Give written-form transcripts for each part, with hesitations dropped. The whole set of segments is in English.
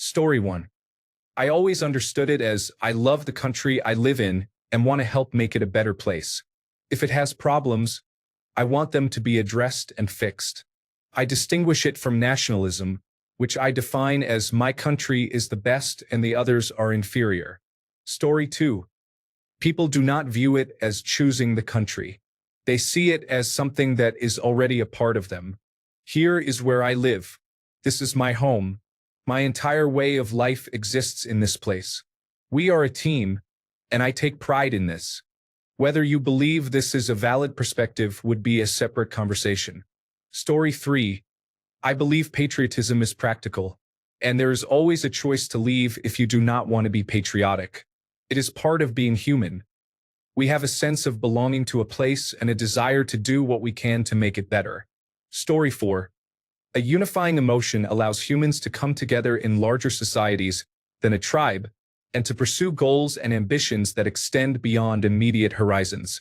Story 1. I always understood it as I love the country I live in and want to help make it a better place. If it has problems, I want them to be addressed and fixed. I distinguish it from nationalism, which I define as my country is the best and the others are inferior. Story 2. People do not view it as choosing the country. They see it as something that is already a part of them. Here is where I live. This is my home. My entire way of life exists in this place. We are a team, and I take pride in this. Whether you believe this is a valid perspective would be a separate conversation. Story 3. I believe patriotism is practical, and there is always a choice to leave if you do not want to be patriotic. It is part of being human. We have a sense of belonging to a place and a desire to do what we can to make it better. Story 4. A unifying emotion allows humans to come together in larger societies than a tribe and to pursue goals and ambitions that extend beyond immediate horizons.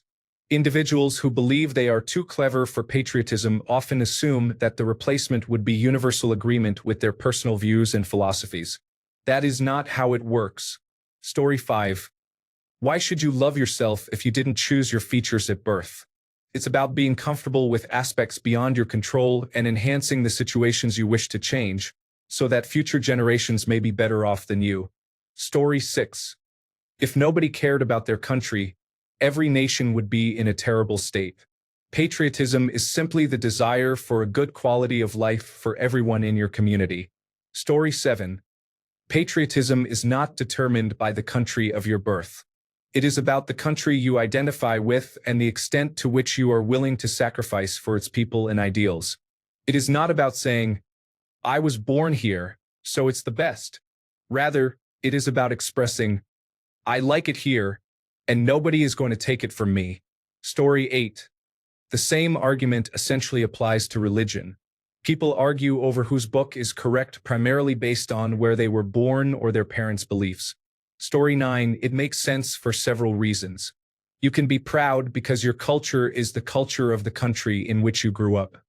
Individuals who believe they are too clever for patriotism often assume that the replacement would be universal agreement with their personal views and philosophies. That is not how it works. Story 5. Why should you love yourself if you didn't choose your features at birth? It's about being comfortable with aspects beyond your control and enhancing the situations you wish to change, so that future generations may be better off than you. Story 6. If nobody cared about their country, every nation would be in a terrible state. Patriotism is simply the desire for a good quality of life for everyone in your community. Story 7. Patriotism is not determined by the country of your birth. It is about the country you identify with and the extent to which you are willing to sacrifice for its people and ideals. It is not about saying, I was born here, so it's the best. Rather, it is about expressing, I like it here, and nobody is going to take it from me. Story 8. The same argument essentially applies to religion. People argue over whose book is correct primarily based on where they were born or their parents' beliefs. Story 9. It makes sense for several reasons. You can be proud because your culture is the culture of the country in which you grew up.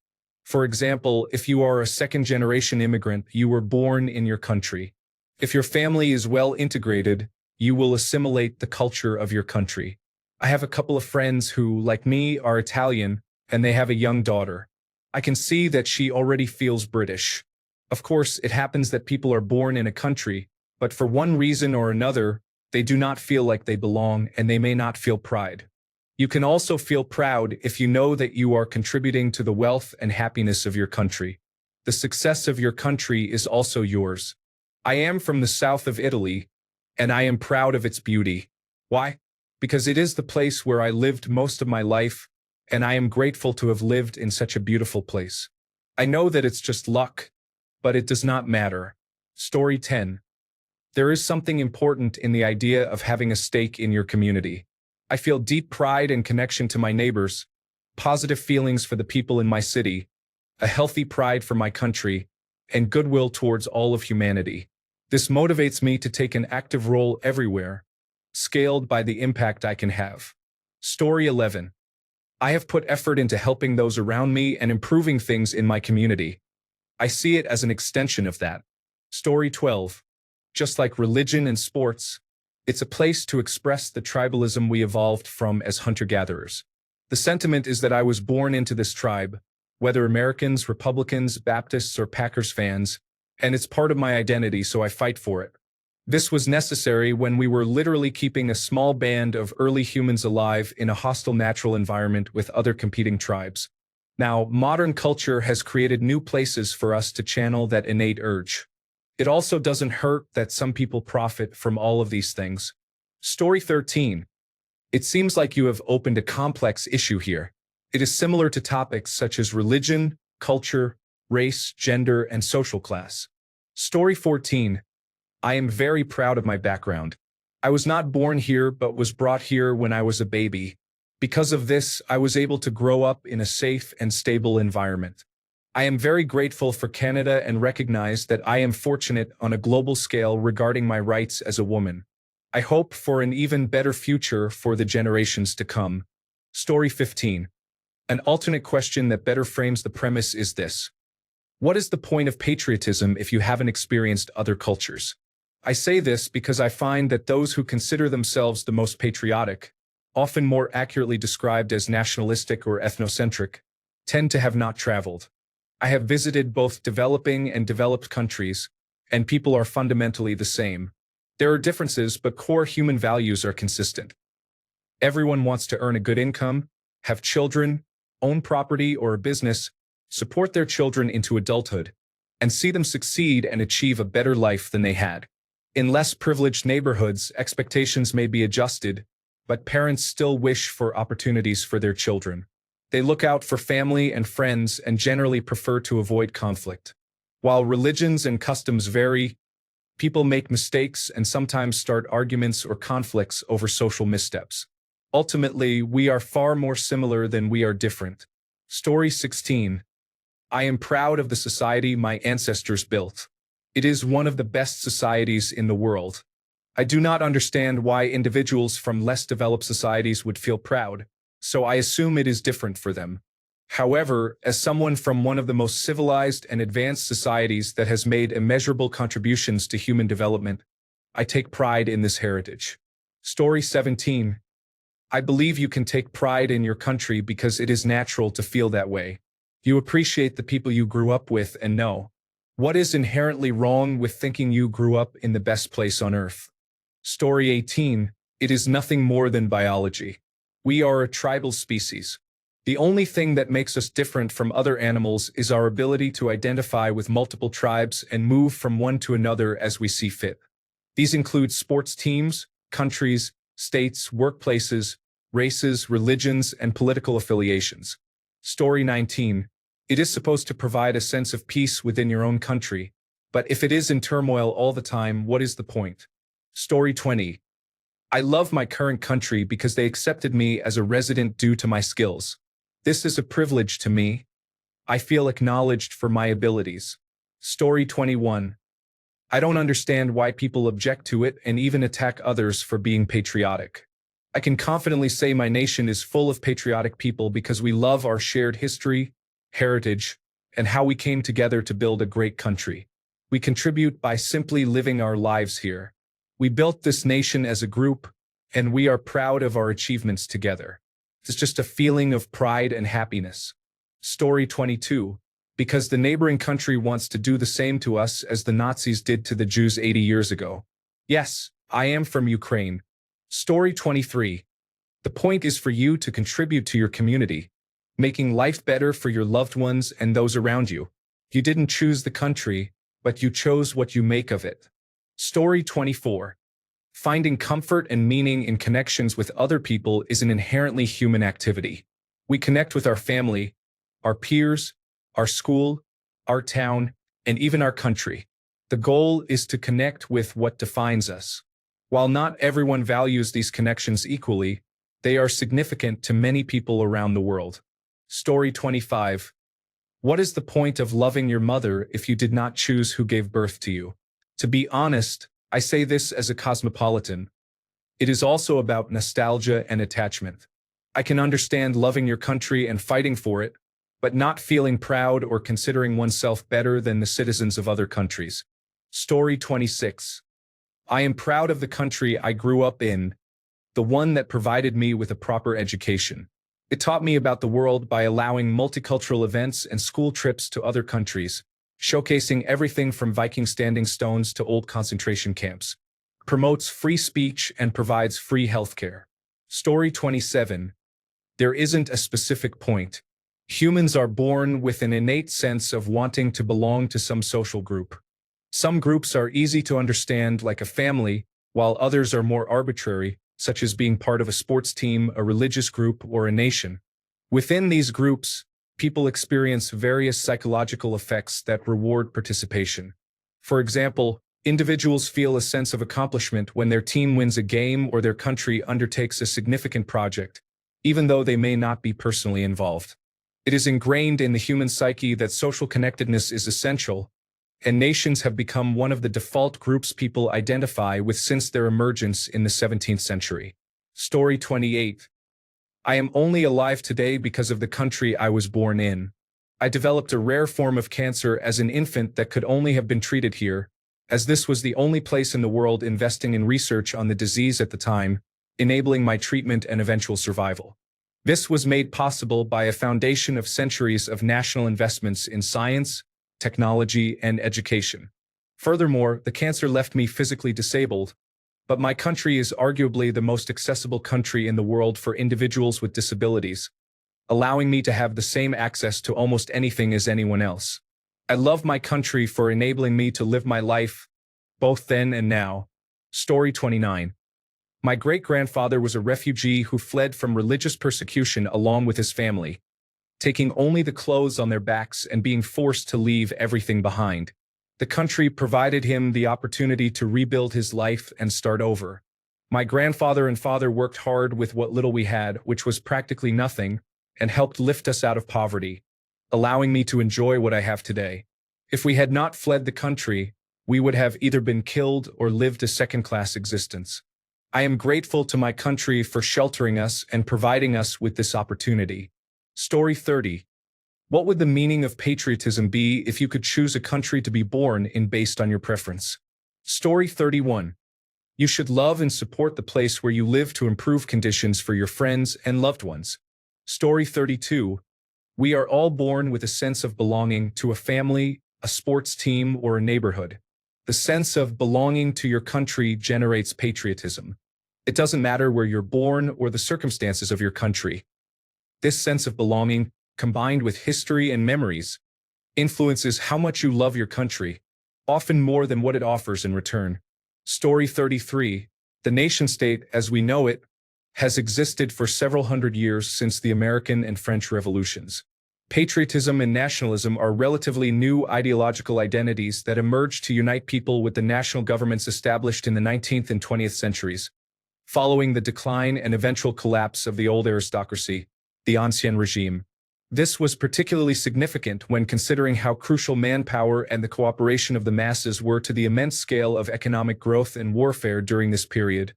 For example, if you are a second-generation immigrant, you were born in your country. If your family is well integrated, you will assimilate the culture of your country. I have a couple of friends who, like me, are Italian, and they have a young daughter. I can see that she already feels British. Of course, it happens that people are born in a country, but for one reason or another, they do not feel like they belong and they may not feel pride. You can also feel proud if you know that you are contributing to the wealth and happiness of your country. The success of your country is also yours. I am from the south of Italy, and I am proud of its beauty. Why? Because it is the place where I lived most of my life, and I am grateful to have lived in such a beautiful place. I know that it's just luck, but it does not matter. Story 10. There is something important in the idea of having a stake in your community. I feel deep pride and connection to my neighbors, positive feelings for the people in my city, a healthy pride for my country, and goodwill towards all of humanity. This motivates me to take an active role everywhere, scaled by the impact I can have. Story 11. I have put effort into helping those around me and improving things in my community. I see it as an extension of that. Story 12. Just like religion and sports, it's a place to express the tribalism we evolved from as hunter-gatherers. The sentiment is that I was born into this tribe, whether Americans, Republicans, Baptists, or Packers fans, and it's part of my identity, so I fight for it. This was necessary when we were literally keeping a small band of early humans alive in a hostile natural environment with other competing tribes. Now, modern culture has created new places for us to channel that innate urge. It also doesn't hurt that some people profit from all of these things. Story 13. It seems like you have opened a complex issue here. It is similar to topics such as religion, culture, race, gender, and social class. Story 14. I am very proud of my background. I was not born here but was brought here when I was a baby. Because of this, I was able to grow up in a safe and stable environment. I am very grateful for Canada and recognize that I am fortunate on a global scale regarding my rights as a woman. I hope for an even better future for the generations to come. Story 15. An alternate question that better frames the premise is this. What is the point of patriotism if you haven't experienced other cultures? I say this because I find that those who consider themselves the most patriotic, often more accurately described as nationalistic or ethnocentric, tend to have not traveled. I have visited both developing and developed countries, and people are fundamentally the same. There are differences, but core human values are consistent. Everyone wants to earn a good income, have children, own property or a business, support their children into adulthood, and see them succeed and achieve a better life than they had. In less privileged neighborhoods, expectations may be adjusted, but parents still wish for opportunities for their children. They look out for family and friends and generally prefer to avoid conflict. While religions and customs vary, people make mistakes and sometimes start arguments or conflicts over social missteps. Ultimately, we are far more similar than we are different. Story 16. I am proud of the society my ancestors built. It is one of the best societies in the world. I do not understand why individuals from less developed societies would feel proud, so I assume it is different for them. However, as someone from one of the most civilized and advanced societies that has made immeasurable contributions to human development, I take pride in this heritage. Story 17. I believe you can take pride in your country because it is natural to feel that way. You appreciate the people you grew up with and know. What is inherently wrong with thinking you grew up in the best place on earth? Story 18. It is nothing more than biology. We are a tribal species. The only thing that makes us different from other animals is our ability to identify with multiple tribes and move from one to another as we see fit. These include sports teams, countries, states, workplaces, races, religions, and political affiliations. Story 19. It is supposed to provide a sense of peace within your own country, but if it is in turmoil all the time, what is the point? Story 20. I love my current country because they accepted me as a resident due to my skills. This is a privilege to me. I feel acknowledged for my abilities. Story 21. I don't understand why people object to it and even attack others for being patriotic. I can confidently say my nation is full of patriotic people because we love our shared history, heritage, and how we came together to build a great country. We contribute by simply living our lives here. We built this nation as a group, and we are proud of our achievements together. It's just a feeling of pride and happiness. Story 22. Because the neighboring country wants to do the same to us as the Nazis did to the Jews 80 years ago. Yes, I am from Ukraine. Story 23. The point is for you to contribute to your community, making life better for your loved ones and those around you. You didn't choose the country, but you chose what you make of it. Story 24. Finding comfort and meaning in connections with other people is an inherently human activity. We connect with our family, our peers, our school, our town, and even our country. The goal is to connect with what defines us. While not everyone values these connections equally, they are significant to many people around the world. Story 25. What is the point of loving your mother if you did not choose who gave birth to you? To be honest, I say this as a cosmopolitan. It is also about nostalgia and attachment. I can understand loving your country and fighting for it, but not feeling proud or considering oneself better than the citizens of other countries. Story 26. I am proud of the country I grew up in, the one that provided me with a proper education. It taught me about the world by allowing multicultural events and school trips to other countries, showcasing everything from Viking standing stones to old concentration camps. Promotes free speech and provides free healthcare. Story 27. There isn't a specific point. Humans are born with an innate sense of wanting to belong to some social group. Some groups are easy to understand, like a family, while others are more arbitrary, such as being part of a sports team, a religious group, or a nation. Within these groups, people experience various psychological effects that reward participation. For example, individuals feel a sense of accomplishment when their team wins a game or their country undertakes a significant project, even though they may not be personally involved. It is ingrained in the human psyche that social connectedness is essential, and nations have become one of the default groups people identify with since their emergence in the 17th century. Story 28. I am only alive today because of the country I was born in. I developed a rare form of cancer as an infant that could only have been treated here, as this was the only place in the world investing in research on the disease at the time, enabling my treatment and eventual survival. This was made possible by a foundation of centuries of national investments in science, technology, and education. Furthermore, the cancer left me physically disabled, but my country is arguably the most accessible country in the world for individuals with disabilities, allowing me to have the same access to almost anything as anyone else. I love my country for enabling me to live my life, both then and now. Story 29. My great-grandfather was a refugee who fled from religious persecution along with his family, taking only the clothes on their backs and being forced to leave everything behind. The country provided him the opportunity to rebuild his life and start over. My grandfather and father worked hard with what little we had, which was practically nothing, and helped lift us out of poverty, allowing me to enjoy what I have today. If we had not fled the country, we would have either been killed or lived a second-class existence. I am grateful to my country for sheltering us and providing us with this opportunity. Story 30. What would the meaning of patriotism be if you could choose a country to be born in based on your preference? Story 31. You should love and support the place where you live to improve conditions for your friends and loved ones. Story 32. We are all born with a sense of belonging to a family, a sports team, or a neighborhood. The sense of belonging to your country generates patriotism. It doesn't matter where you're born or the circumstances of your country. This sense of belonging, combined with history and memories, influences how much you love your country, often more than what it offers in return. Story 33. The nation-state, as we know it, has existed for several hundred years since the American and French revolutions. Patriotism and nationalism are relatively new ideological identities that emerged to unite people with the national governments established in the 19th and 20th centuries, following the decline and eventual collapse of the old aristocracy, the Ancien Regime. This was particularly significant when considering how crucial manpower and the cooperation of the masses were to the immense scale of economic growth and warfare during this period,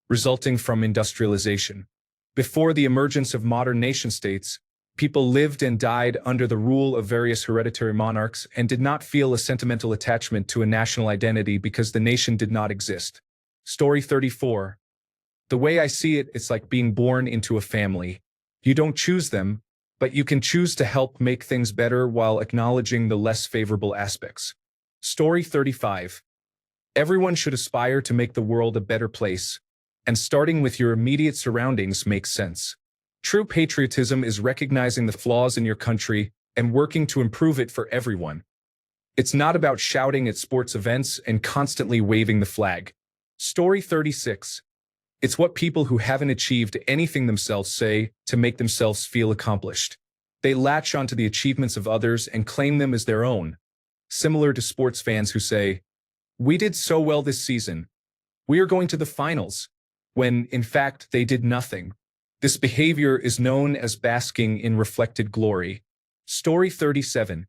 resulting from industrialization. Before the emergence of modern nation-states, people lived and died under the rule of various hereditary monarchs and did not feel a sentimental attachment to a national identity because the nation did not exist. Story 34. The way I see it, it's like being born into a family. You don't choose them, but you can choose to help make things better while acknowledging the less favorable aspects. Story 35. Everyone should aspire to make the world a better place, and starting with your immediate surroundings makes sense. True patriotism is recognizing the flaws in your country and working to improve it for everyone. It's not about shouting at sports events and constantly waving the flag. Story 36. It's what people who haven't achieved anything themselves say to make themselves feel accomplished. They latch onto the achievements of others and claim them as their own, similar to sports fans who say, "We did so well this season. We are going to the finals," when, in fact, they did nothing. This behavior is known as basking in reflected glory. Story 37.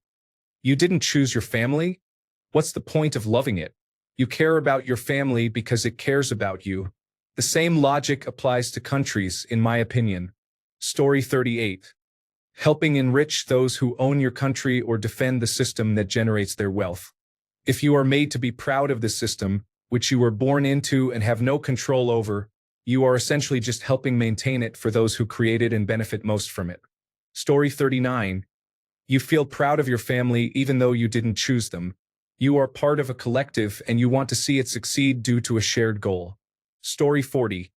You didn't choose your family? What's the point of loving it? You care about your family because it cares about you. The same logic applies to countries, in my opinion. Story 38. Helping enrich those who own your country or defend the system that generates their wealth. If you are made to be proud of the system, which you were born into and have no control over, you are essentially just helping maintain it for those who create it and benefit most from it. Story 39. You feel proud of your family even though you didn't choose them. You are part of a collective and you want to see it succeed due to a shared goal. Story 40.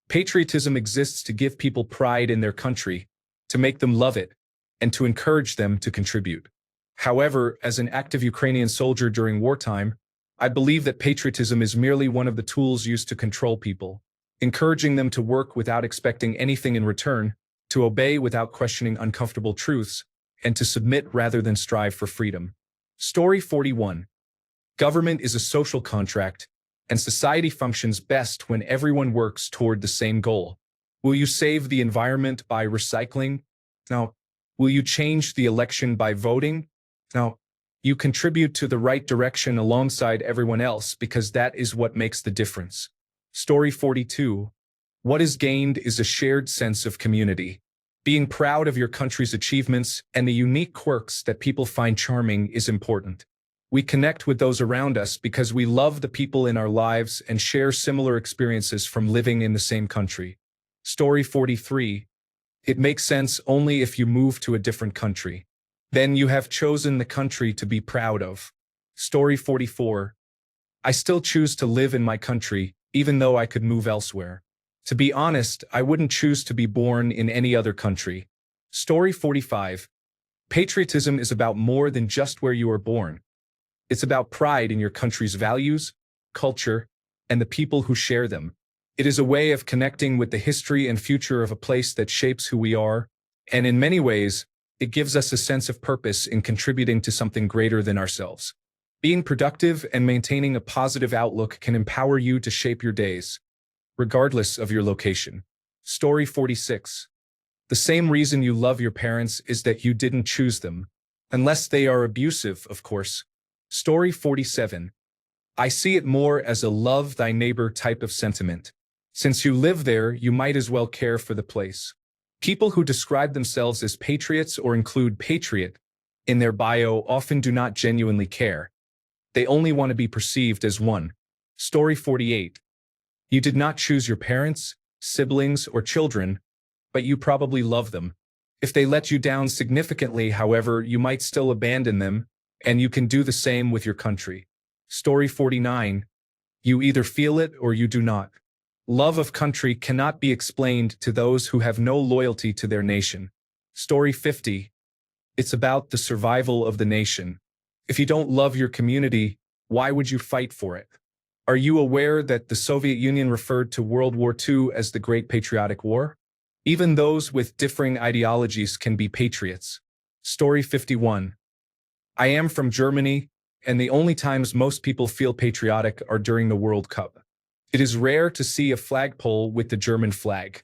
Patriotism exists to give people pride in their country, to make them love it, and to encourage them to contribute. However, as an active Ukrainian soldier during wartime, I believe that patriotism is merely one of the tools used to control people, encouraging them to work without expecting anything in return, to obey without questioning uncomfortable truths, and to submit rather than strive for freedom. Story 41. Government is a social contract, and society functions best when everyone works toward the same goal. Will you save the environment by recycling? No. Will you change the election by voting? No. You contribute to the right direction alongside everyone else because that is what makes the difference. Story 42. What is gained is a shared sense of community. Being proud of your country's achievements and the unique quirks that people find charming is important. We connect with those around us because we love the people in our lives and share similar experiences from living in the same country. Story 43. It makes sense only if you move to a different country. Then you have chosen the country to be proud of. Story 44. I still choose to live in my country, even though I could move elsewhere. To be honest, I wouldn't choose to be born in any other country. Story 45. Patriotism is about more than just where you are born. It's about pride in your country's values, culture, and the people who share them. It is a way of connecting with the history and future of a place that shapes who we are, and in many ways, it gives us a sense of purpose in contributing to something greater than ourselves. Being productive and maintaining a positive outlook can empower you to shape your days, regardless of your location. Story 46. The same reason you love your parents is that you didn't choose them. Unless they are abusive, of course. Story 47. I see it more as a love thy neighbor type of sentiment. Since you live there, you might as well care for the place. People who describe themselves as patriots or include patriot in their bio often do not genuinely care. They only want to be perceived as one. Story 48. You did not choose your parents, siblings, or children, but you probably love them. If they let you down significantly, however, you might still abandon them, and you can do the same with your country. Story 49. You either feel it or you do not. Love of country cannot be explained to those who have no loyalty to their nation. Story 50. It's about the survival of the nation. If you don't love your community, why would you fight for it? Are you aware that the Soviet Union referred to World War II as the Great Patriotic War? Even those with differing ideologies can be patriots. Story 51. I am from Germany, and the only times most people feel patriotic are during the World Cup. It is rare to see a flagpole with the German flag.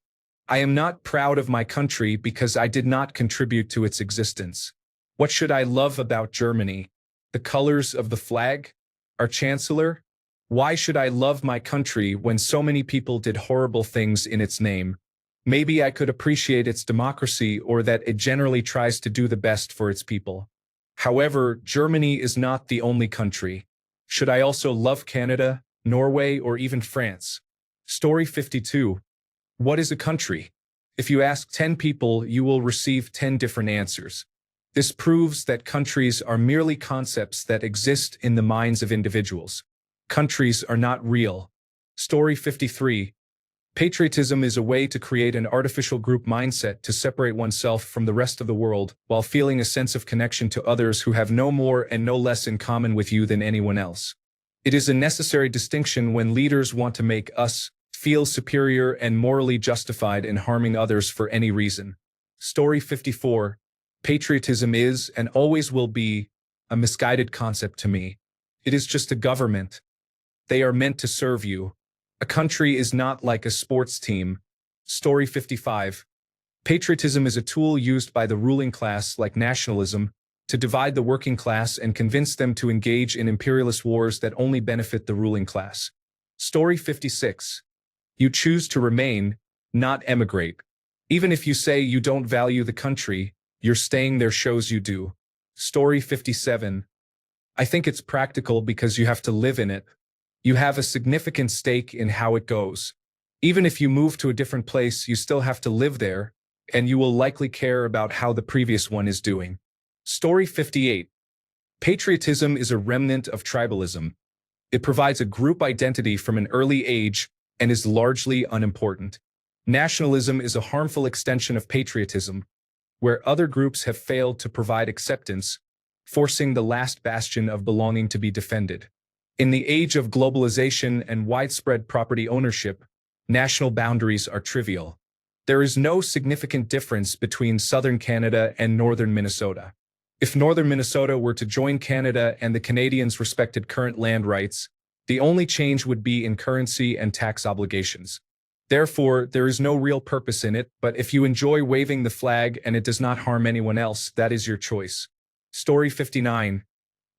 I am not proud of my country because I did not contribute to its existence. What should I love about Germany? The colors of the flag? Our chancellor? Why should I love my country when so many people did horrible things in its name? Maybe I could appreciate its democracy or that it generally tries to do the best for its people. However, Germany is not the only country. Should I also love Canada, Norway, or even France? Story 52. What is a country? If you ask 10 people, you will receive 10 different answers. This proves that countries are merely concepts that exist in the minds of individuals. Countries are not real. Story 53. Patriotism is a way to create an artificial group mindset to separate oneself from the rest of the world while feeling a sense of connection to others who have no more and no less in common with you than anyone else. It is a necessary distinction when leaders want to make us feel superior and morally justified in harming others for any reason. Story 54. Patriotism is and always will be a misguided concept to me. It is just a government. They are meant to serve you. A country is not like a sports team. Story 55. Patriotism is a tool used by the ruling class, like nationalism, to divide the working class and convince them to engage in imperialist wars that only benefit the ruling class. Story 56. You choose to remain, not emigrate. Even if you say you don't value the country, your staying there shows you do. Story 57. I think it's practical because you have to live in it. You have a significant stake in how it goes. Even if you move to a different place, you still have to live there, and you will likely care about how the previous one is doing. Story 58. Patriotism is a remnant of tribalism. It provides a group identity from an early age and is largely unimportant. Nationalism is a harmful extension of patriotism, where other groups have failed to provide acceptance, forcing the last bastion of belonging to be defended. In the age of globalization and widespread property ownership, national boundaries are trivial. There is no significant difference between southern Canada and northern Minnesota. If northern Minnesota were to join Canada and the Canadians respected current land rights, the only change would be in currency and tax obligations. Therefore, there is no real purpose in it, but if you enjoy waving the flag and it does not harm anyone else, that is your choice. Story 59.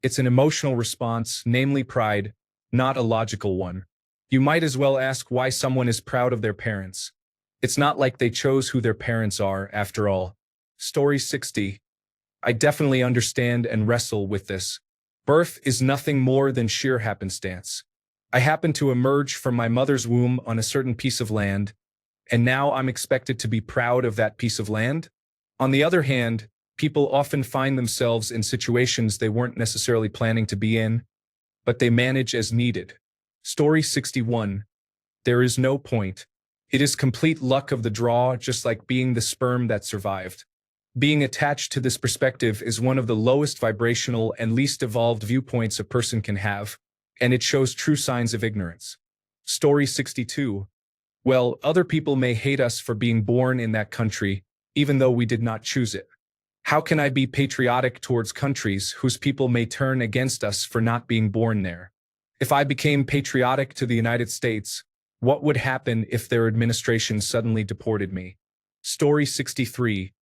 It's an emotional response, namely pride, not a logical one. You might as well ask why someone is proud of their parents. It's not like they chose who their parents are, after all. Story 60. I definitely understand and wrestle with this. Birth is nothing more than sheer happenstance. I happen to emerge from my mother's womb on a certain piece of land, and now I'm expected to be proud of that piece of land? On the other hand, people often find themselves in situations they weren't necessarily planning to be in, but they manage as needed. Story 61. There is no point. It is complete luck of the draw, just like being the sperm that survived. Being attached to this perspective is one of the lowest vibrational and least evolved viewpoints a person can have, and it shows true signs of ignorance. Story 62. Well, other people may hate us for being born in that country, even though we did not choose it. How can I be patriotic towards countries whose people may turn against us for not being born there? If I became patriotic to the United States, what would happen if their administration suddenly deported me? Story 63.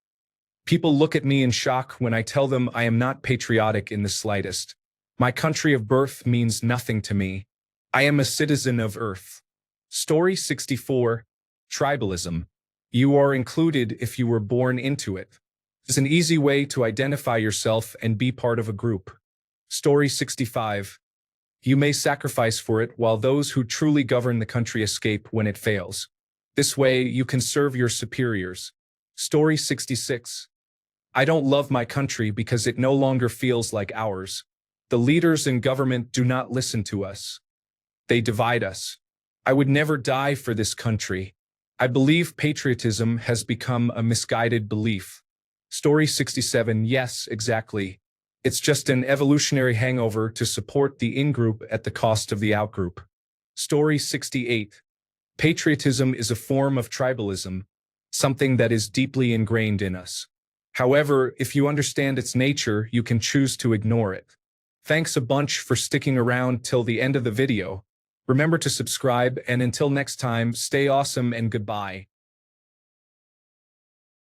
People look at me in shock when I tell them I am not patriotic in the slightest. My country of birth means nothing to me. I am a citizen of Earth. Story 64. Tribalism. You are included if you were born into it. It's an easy way to identify yourself and be part of a group. Story 65. You may sacrifice for it while those who truly govern the country escape when it fails. This way, you can serve your superiors. Story 66. I don't love my country because it no longer feels like ours. The leaders in government do not listen to us. They divide us. I would never die for this country. I believe patriotism has become a misguided belief. Story 67. Yes, exactly. It's just an evolutionary hangover to support the in-group at the cost of the out-group. Story 68. Patriotism is a form of tribalism, something that is deeply ingrained in us. However, if you understand its nature, you can choose to ignore it. Thanks a bunch for sticking around till the end of the video. Remember to subscribe, and until next time, stay awesome and goodbye.